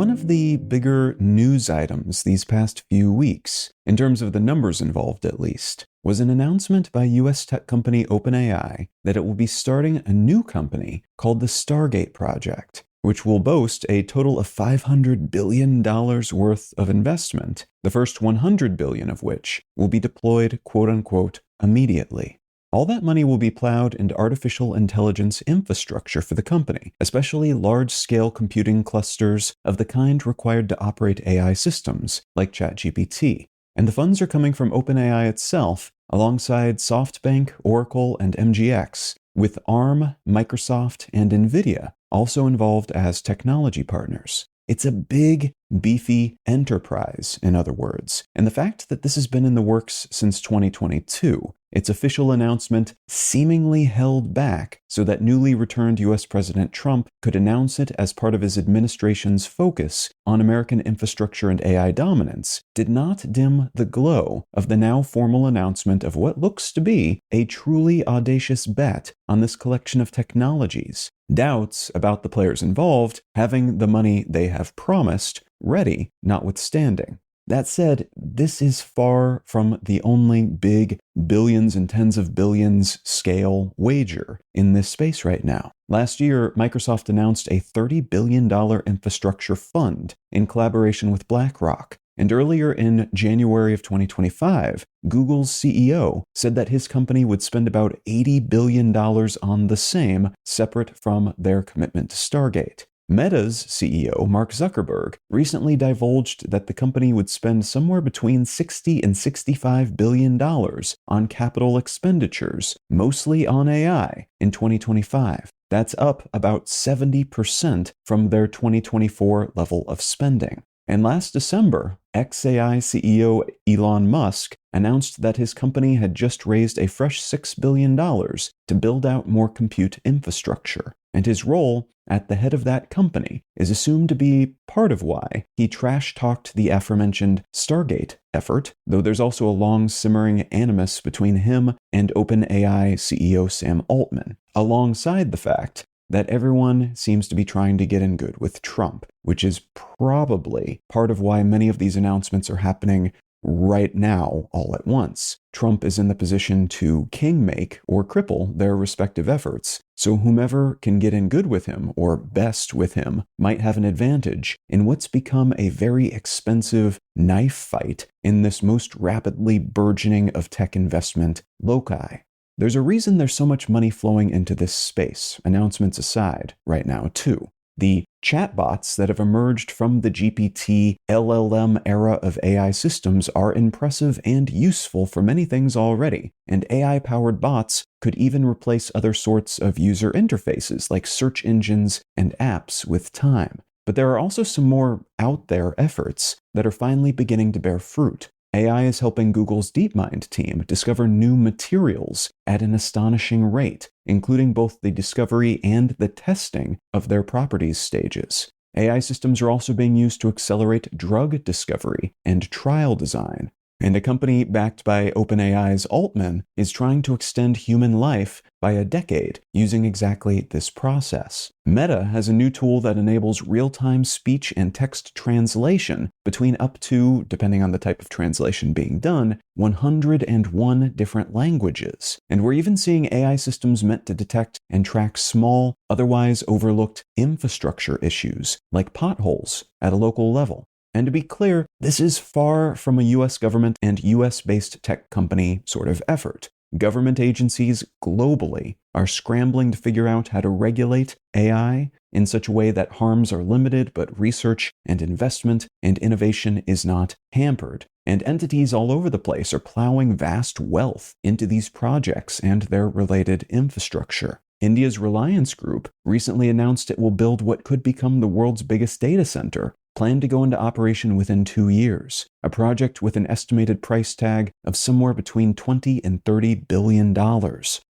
one of the bigger news items these past few weeks, in terms of the numbers involved at least, was an announcement by US tech company OpenAI that it will be starting a new company called the Stargate Project, which will boast a total of $500 billion worth of investment, the first $100 billion of which will be deployed quote-unquote immediately. All that money will be plowed into artificial intelligence infrastructure for the company, especially large-scale computing clusters of the kind required to operate AI systems like ChatGPT. And the funds are coming from OpenAI itself, alongside SoftBank, Oracle, and MGX, with ARM, Microsoft, and NVIDIA also involved as technology partners. It's a big, beefy enterprise, in other words, and the fact that this has been in the works since 2022, its official announcement seemingly held back so that newly returned US President Trump could announce it as part of his administration's focus on American infrastructure and AI dominance, did not dim the glow of the now formal announcement of what looks to be a truly audacious bet on this collection of technologies. Doubts about the players involved having the money they have promised ready, notwithstanding. That said, this is far from the only big billions and tens of billions scale wager in this space right now. Last year, Microsoft announced a $30 billion infrastructure fund in collaboration with BlackRock. And earlier in January of 2025, Google's CEO said that his company would spend about $80 billion on the same, separate from their commitment to Stargate. Meta's CEO, Mark Zuckerberg, recently divulged that the company would spend somewhere between $60 and $65 billion on capital expenditures, mostly on AI, in 2025. That's up about 70% from their 2024 level of spending. And last December, ex-AI CEO Elon Musk announced that his company had just raised a fresh $6 billion to build out more compute infrastructure. And his role at the head of that company is assumed to be part of why he trash-talked the aforementioned Stargate effort, though there's also a long simmering animus between him and OpenAI CEO Sam Altman, alongside the fact that everyone seems to be trying to get in good with Trump, which is probably part of why many of these announcements are happening right now all at once. Trump is in the position to kingmake or cripple their respective efforts, so whomever can get in good with him or best with him might have an advantage in what's become a very expensive knife fight in this most rapidly burgeoning of tech investment loci. There's a reason there's so much money flowing into this space, announcements aside, right now too. The chatbots that have emerged from the GPT LLM era of AI systems are impressive and useful for many things already, and AI-powered bots could even replace other sorts of user interfaces like search engines and apps with time. But there are also some more out-there efforts that are finally beginning to bear fruit. AI is helping Google's DeepMind team discover new materials at an astonishing rate, including both the discovery and the testing of their properties stages. AI systems are also being used to accelerate drug discovery and trial design. And a company backed by OpenAI's Altman is trying to extend human life by a decade using exactly this process. Meta has a new tool that enables real-time speech and text translation between up to, depending on the type of translation being done, 101 different languages. And we're even seeing AI systems meant to detect and track small, otherwise overlooked infrastructure issues, like potholes, at a local level. And to be clear, this is far from a US government and US-based tech company sort of effort. Government agencies globally are scrambling to figure out how to regulate AI in such a way that harms are limited, but research and investment and innovation is not hampered. And entities all over the place are plowing vast wealth into these projects and their related infrastructure. India's Reliance Group recently announced it will build what could become the world's biggest data center, planned to go into operation within 2 years, a project with an estimated price tag of somewhere between $20 and $30 billion.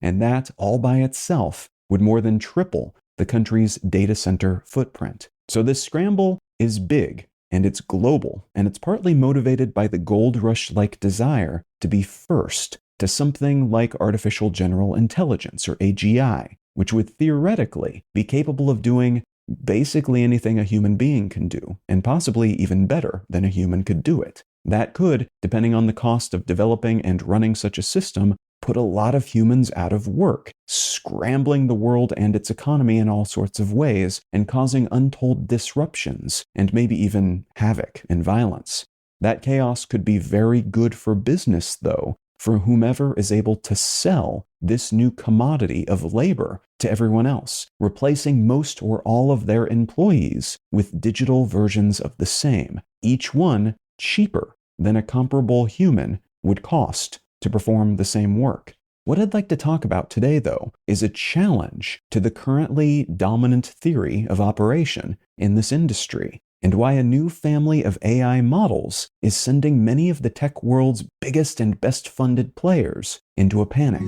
And that, all by itself, would more than triple the country's data center footprint. So this scramble is big, and it's global, and it's partly motivated by the gold rush-like desire to be first to something like artificial general intelligence, or AGI, which would theoretically be capable of doing basically anything a human being can do, and possibly even better than a human could do it. That could, depending on the cost of developing and running such a system, put a lot of humans out of work, scrambling the world and its economy in all sorts of ways, and causing untold disruptions, and maybe even havoc and violence. That chaos could be very good for business, though, for whomever is able to sell this new commodity of labor to everyone else, replacing most or all of their employees with digital versions of the same, each one cheaper than a comparable human would cost to perform the same work. What I'd like to talk about today, though, is a challenge to the currently dominant theory of operation in this industry, and why a new family of AI models is sending many of the tech world's biggest and best-funded players into a panic.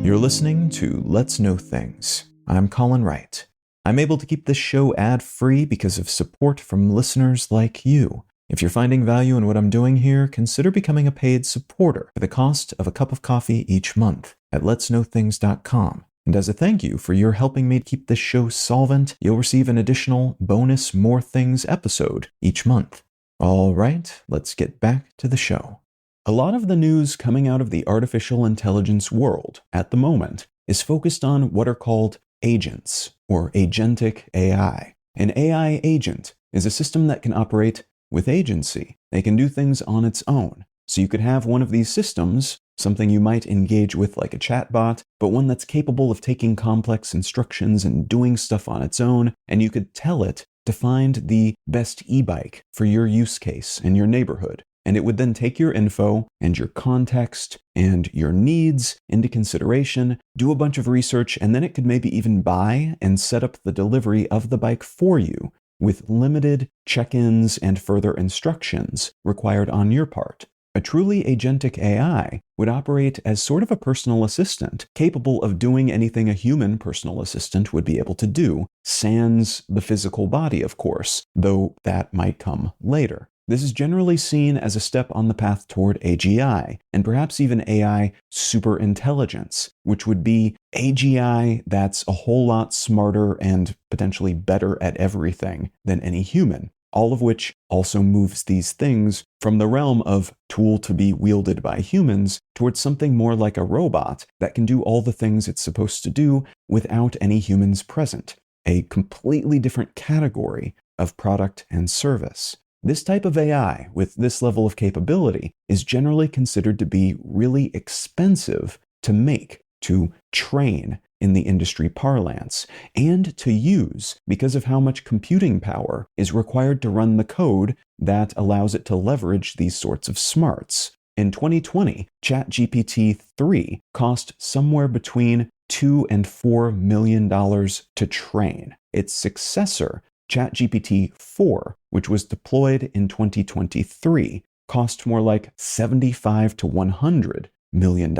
You're listening to Let's Know Things. I'm Colin Wright. I'm able to keep this show ad-free because of support from listeners like you. If you're finding value in what I'm doing here, consider becoming a paid supporter for the cost of a cup of coffee each month at letsknowthings.com. And as a thank you for your helping me keep this show solvent, you'll receive an additional bonus More Things episode each month. All right, let's get back to the show. A lot of the news coming out of the artificial intelligence world at the moment is focused on what are called agents, or agentic AI. An AI agent is a system that can operate with agency. They can do things on its own. So you could have one of these systems, something you might engage with like a chatbot, but one that's capable of taking complex instructions and doing stuff on its own, and you could tell it to find the best e-bike for your use case in your neighborhood. And it would then take your info and your context and your needs into consideration, do a bunch of research, and then it could maybe even buy and set up the delivery of the bike for you with limited check-ins and further instructions required on your part. A truly agentic AI would operate as sort of a personal assistant, capable of doing anything a human personal assistant would be able to do, sans the physical body, of course, though that might come later. This is generally seen as a step on the path toward AGI, and perhaps even AI superintelligence, which would be AGI that's a whole lot smarter and potentially better at everything than any human, all of which also moves these things from the realm of tool to be wielded by humans towards something more like a robot that can do all the things it's supposed to do without any humans present, a completely different category of product and service. This type of AI, with this level of capability, is generally considered to be really expensive to make, to train in the industry parlance, and to use because of how much computing power is required to run the code that allows it to leverage these sorts of smarts. In 2020, ChatGPT 3 cost somewhere between $2 and $4 million to train. Its successor, ChatGPT 4, which was deployed in 2023, cost more like $75 to $100 million.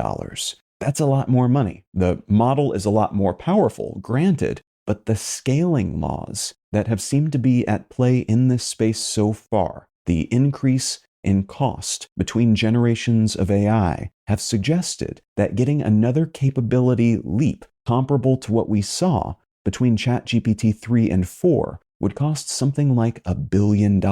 That's a lot more money. The model is a lot more powerful, granted, but the scaling laws that have seemed to be at play in this space so far, the increase in cost between generations of AI, have suggested that getting another capability leap comparable to what we saw between ChatGPT 3 and 4 would cost something like $1 billion.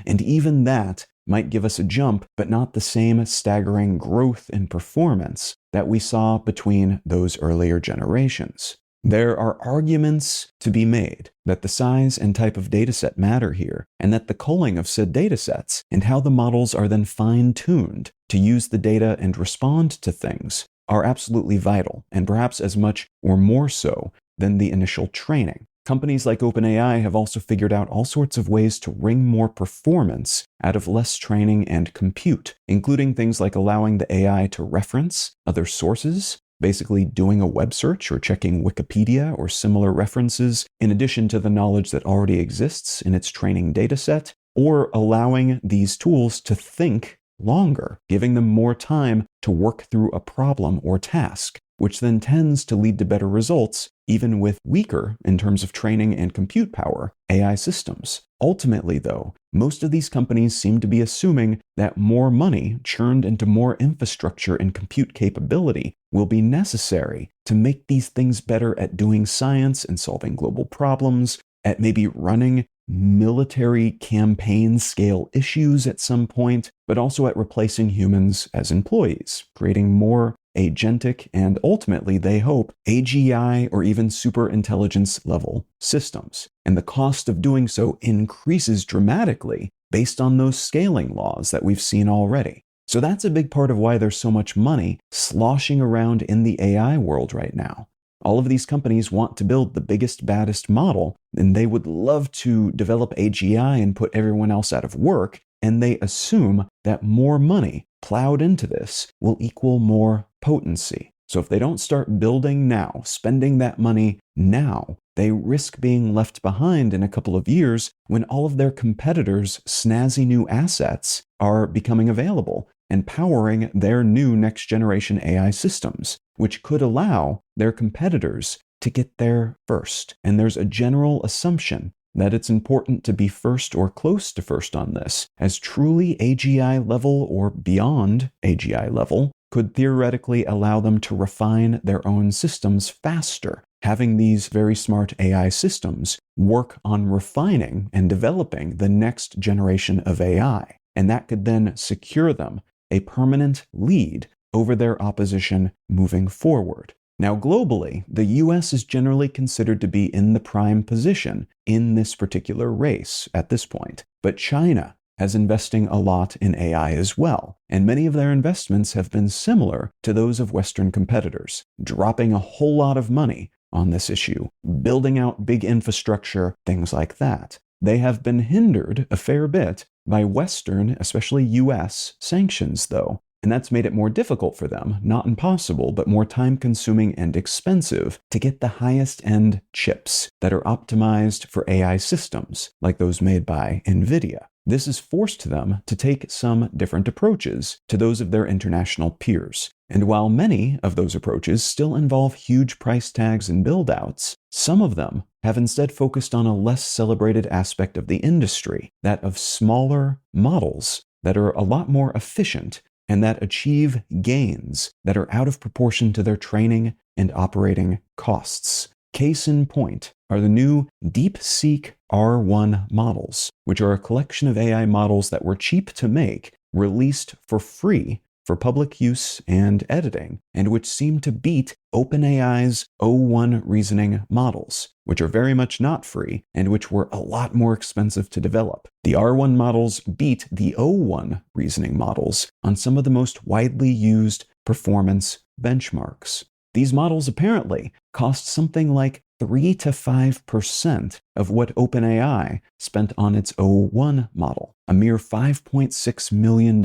And even that might give us a jump, but not the same staggering growth in performance that we saw between those earlier generations. There are arguments to be made that the size and type of dataset matter here, and that the culling of said datasets and how the models are then fine-tuned to use the data and respond to things are absolutely vital, and perhaps as much or more so than the initial training. Companies like OpenAI have also figured out all sorts of ways to wring more performance out of less training and compute, including things like allowing the AI to reference other sources, basically doing a web search or checking Wikipedia or similar references, in addition to the knowledge that already exists in its training dataset, or allowing these tools to think longer, giving them more time to work through a problem or task, which then tends to lead to better results, even with weaker, in terms of training and compute power, AI systems. Ultimately, though, most of these companies seem to be assuming that more money churned into more infrastructure and compute capability will be necessary to make these things better at doing science and solving global problems, at maybe running military campaign scale issues at some point, but also at replacing humans as employees, creating more agentic and ultimately, they hope, AGI or even super intelligence level systems. And the cost of doing so increases dramatically based on those scaling laws that we've seen already. So that's a big part of why there's so much money sloshing around in the AI world right now. All of these companies want to build the biggest, baddest model, and they would love to develop AGI and put everyone else out of work, and they assume that more money plowed into this will equal more potency. So if they don't start building now, spending that money now, they risk being left behind in a couple of years when all of their competitors' snazzy new assets are becoming available and powering their new next-generation AI systems, which could allow their competitors to get there first. And there's a general assumption that it's important to be first or close to first on this, as truly AGI level or beyond AGI level could theoretically allow them to refine their own systems faster. Having these very smart AI systems work on refining and developing the next generation of AI, and that could then secure them a permanent lead over their opposition moving forward. Now, globally, the US is generally considered to be in the prime position in this particular race at this point, but China has investing a lot in AI as well, and many of their investments have been similar to those of Western competitors, dropping a whole lot of money on this issue, building out big infrastructure, things like that. They have been hindered a fair bit by Western, especially US, sanctions, though, and that's made it more difficult for them, not impossible, but more time-consuming and expensive to get the highest-end chips that are optimized for AI systems, like those made by NVIDIA. This has forced them to take some different approaches to those of their international peers. And while many of those approaches still involve huge price tags and build-outs, some of them have instead focused on a less celebrated aspect of the industry, that of smaller models that are a lot more efficient and that achieve gains that are out of proportion to their training and operating costs. Case in point are the new DeepSeek R1 models, which are a collection of AI models that were cheap to make, released for free for public use and editing, and which seem to beat OpenAI's O1 reasoning models, which are very much not free and which were a lot more expensive to develop. The R1 models beat the O1 reasoning models on some of the most widely used performance benchmarks. These models apparently cost something like 3 to 5% of what OpenAI spent on its O1 model, a mere $5.6 million.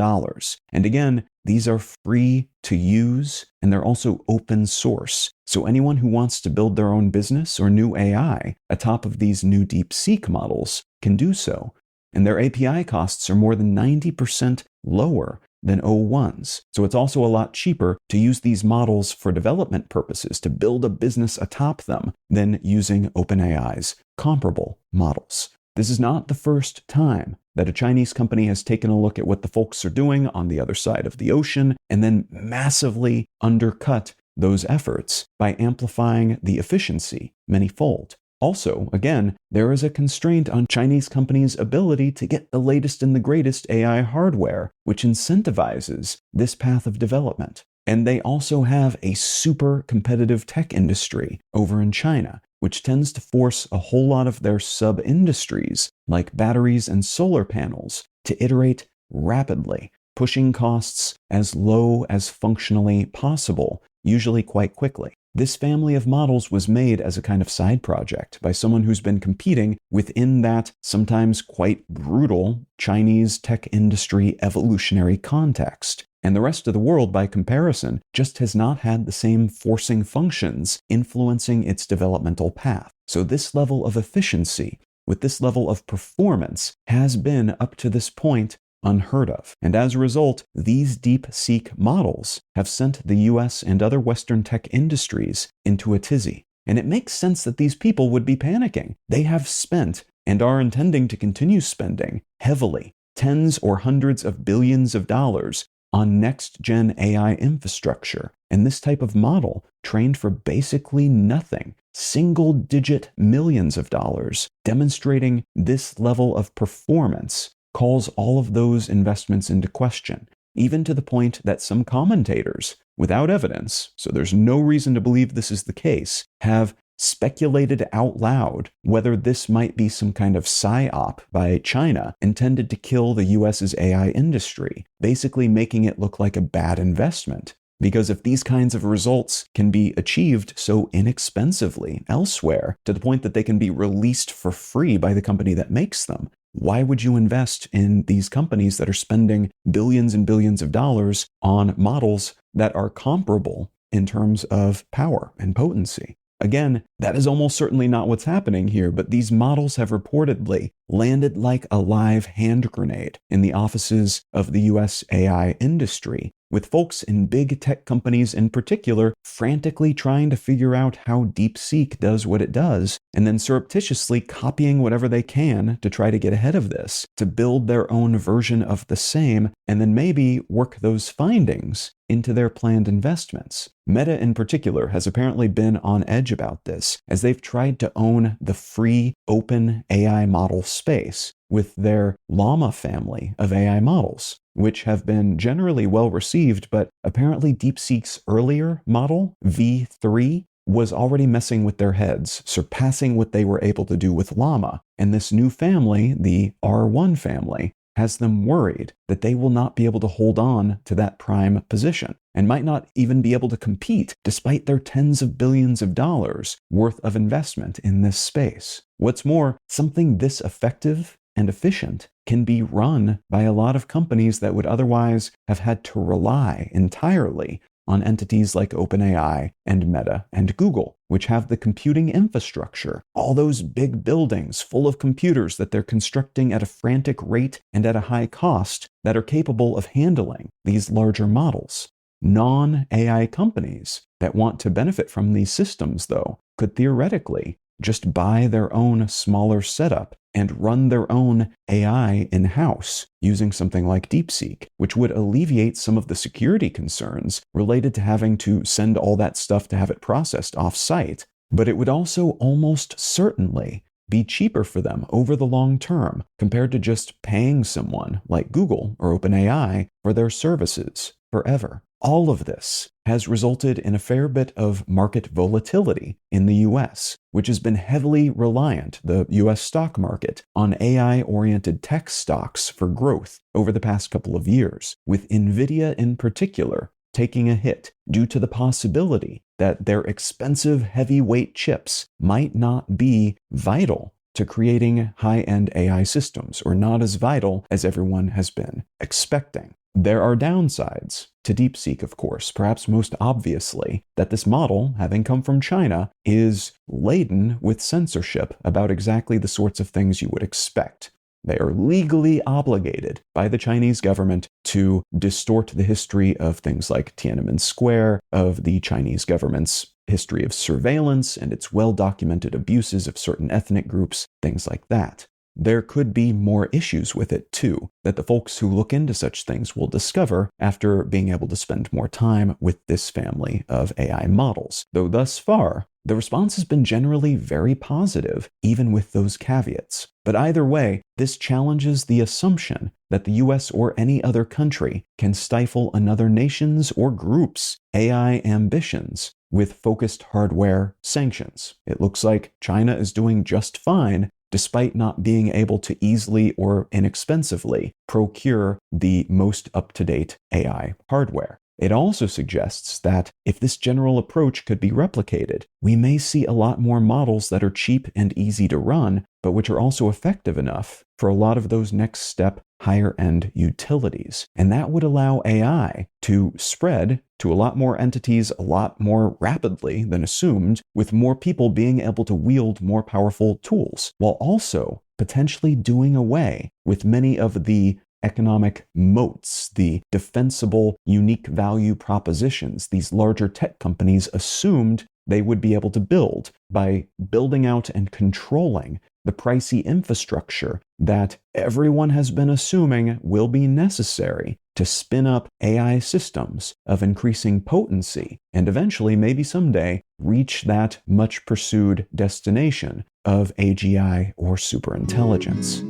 And again, these are free to use, and they're also open source. So anyone who wants to build their own business or new AI atop of these new DeepSeek models can do so. And their API costs are more than 90% lower than O1's. So it's also a lot cheaper to use these models for development purposes, to build a business atop them, than using OpenAI's comparable models. This is not the first time that a Chinese company has taken a look at what the folks are doing on the other side of the ocean and then massively undercut those efforts by amplifying the efficiency manyfold. Also, again, there is a constraint on Chinese companies' ability to get the latest and the greatest AI hardware, which incentivizes this path of development. And they also have a super competitive tech industry over in China, which tends to force a whole lot of their sub-industries, like batteries and solar panels, to iterate rapidly, pushing costs as low as functionally possible, usually quite quickly. This family of models was made as a kind of side project by someone who's been competing within that sometimes quite brutal Chinese tech industry evolutionary context. And the rest of the world, by comparison, just has not had the same forcing functions influencing its developmental path. So this level of efficiency, with this level of performance, has been, up to this point, unheard of. And as a result, these DeepSeek models have sent the US and other Western tech industries into a tizzy. And it makes sense that these people would be panicking. They have spent and are intending to continue spending heavily, tens or hundreds of billions of dollars on next-gen AI infrastructure. And this type of model, trained for basically nothing, single-digit millions of dollars, demonstrating this level of performance, calls all of those investments into question, even to the point that some commentators, without evidence, so there's no reason to believe this is the case, have speculated out loud whether this might be some kind of psyop by China intended to kill the US's AI industry, basically making it look like a bad investment. Because if these kinds of results can be achieved so inexpensively elsewhere, to the point that they can be released for free by the company that makes them, why would you invest in these companies that are spending billions and billions of dollars on models that are comparable in terms of power and potency? Again, that is almost certainly not what's happening here, but these models have reportedly landed like a live hand grenade in the offices of the US AI industry, with folks in big tech companies in particular frantically trying to figure out how DeepSeek does what it does, and then surreptitiously copying whatever they can to try to get ahead of this, to build their own version of the same, and then maybe work those findings into their planned investments. Meta in particular has apparently been on edge about this, as they've tried to own the free open AI model space with their Llama family of AI models, which have been generally well received, but apparently DeepSeek's earlier model, V3, was already messing with their heads, surpassing what they were able to do with Llama. And this new family, the R1 family, has them worried that they will not be able to hold on to that prime position and might not even be able to compete despite their tens of billions of dollars worth of investment in this space. What's more, something this effective and efficient can be run by a lot of companies that would otherwise have had to rely entirely on entities like OpenAI and Meta and Google, which have the computing infrastructure, all those big buildings full of computers that they're constructing at a frantic rate and at a high cost that are capable of handling these larger models. Non-AI companies that want to benefit from these systems, though, could theoretically just buy their own smaller setup and run their own AI in-house using something like DeepSeek, which would alleviate some of the security concerns related to having to send all that stuff to have it processed off-site. But it would also almost certainly be cheaper for them over the long term compared to just paying someone like Google or OpenAI for their services forever. All of this has resulted in a fair bit of market volatility in the US, which has been heavily reliant, the US stock market, on AI-oriented tech stocks for growth over the past couple of years, with NVIDIA in particular taking a hit due to the possibility that their expensive heavyweight chips might not be vital to creating high-end AI systems, or not as vital as everyone has been expecting. There are downsides to DeepSeek, of course, perhaps most obviously, that this model, having come from China, is laden with censorship about exactly the sorts of things you would expect. They are legally obligated by the Chinese government to distort the history of things like Tiananmen Square, of the Chinese government's history of surveillance and its well-documented abuses of certain ethnic groups, things like that. There could be more issues with it, too, that the folks who look into such things will discover after being able to spend more time with this family of AI models. Though thus far, the response has been generally very positive, even with those caveats. But either way, this challenges the assumption that the US or any other country can stifle another nation's or group's AI ambitions with focused hardware sanctions. It looks like China is doing just fine despite not being able to easily or inexpensively procure the most up-to-date AI hardware. It also suggests that if this general approach could be replicated, we may see a lot more models that are cheap and easy to run, but which are also effective enough for a lot of those next step higher-end utilities. And that would allow AI to spread to a lot more entities a lot more rapidly than assumed, with more people being able to wield more powerful tools, while also potentially doing away with many of the economic moats, the defensible, unique value propositions these larger tech companies assumed they would be able to build by building out and controlling the pricey infrastructure that everyone has been assuming will be necessary to spin up AI systems of increasing potency and eventually, maybe someday, reach that much pursued destination of AGI or superintelligence.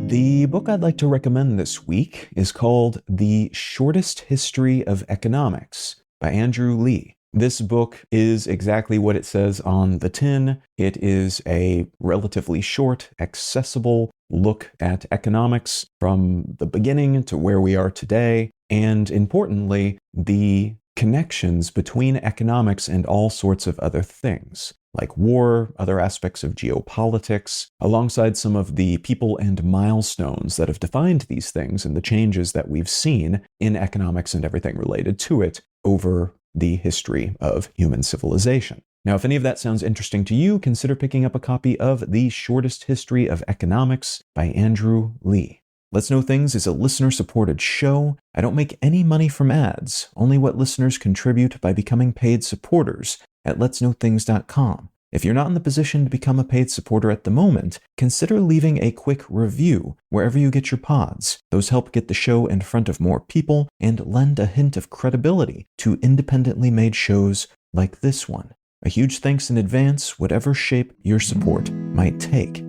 The book I'd like to recommend this week is called The Shortest History of Economics by Andrew Lee. This book is exactly what it says on the tin. It is a relatively short, accessible look at economics from the beginning to where we are today, and importantly, the connections between economics and all sorts of other things, like war, other aspects of geopolitics, alongside some of the people and milestones that have defined these things and the changes that we've seen in economics and everything related to it over the history of human civilization. Now, if any of that sounds interesting to you, consider picking up a copy of The Shortest History of Economics by Andrew Lee. Let's Know Things is a listener-supported show. I don't make any money from ads, only what listeners contribute by becoming paid supporters at letsknowthings.com. If you're not in the position to become a paid supporter at the moment, consider leaving a quick review wherever you get your pods. Those help get the show in front of more people and lend a hint of credibility to independently made shows like this one. A huge thanks in advance, whatever shape your support might take.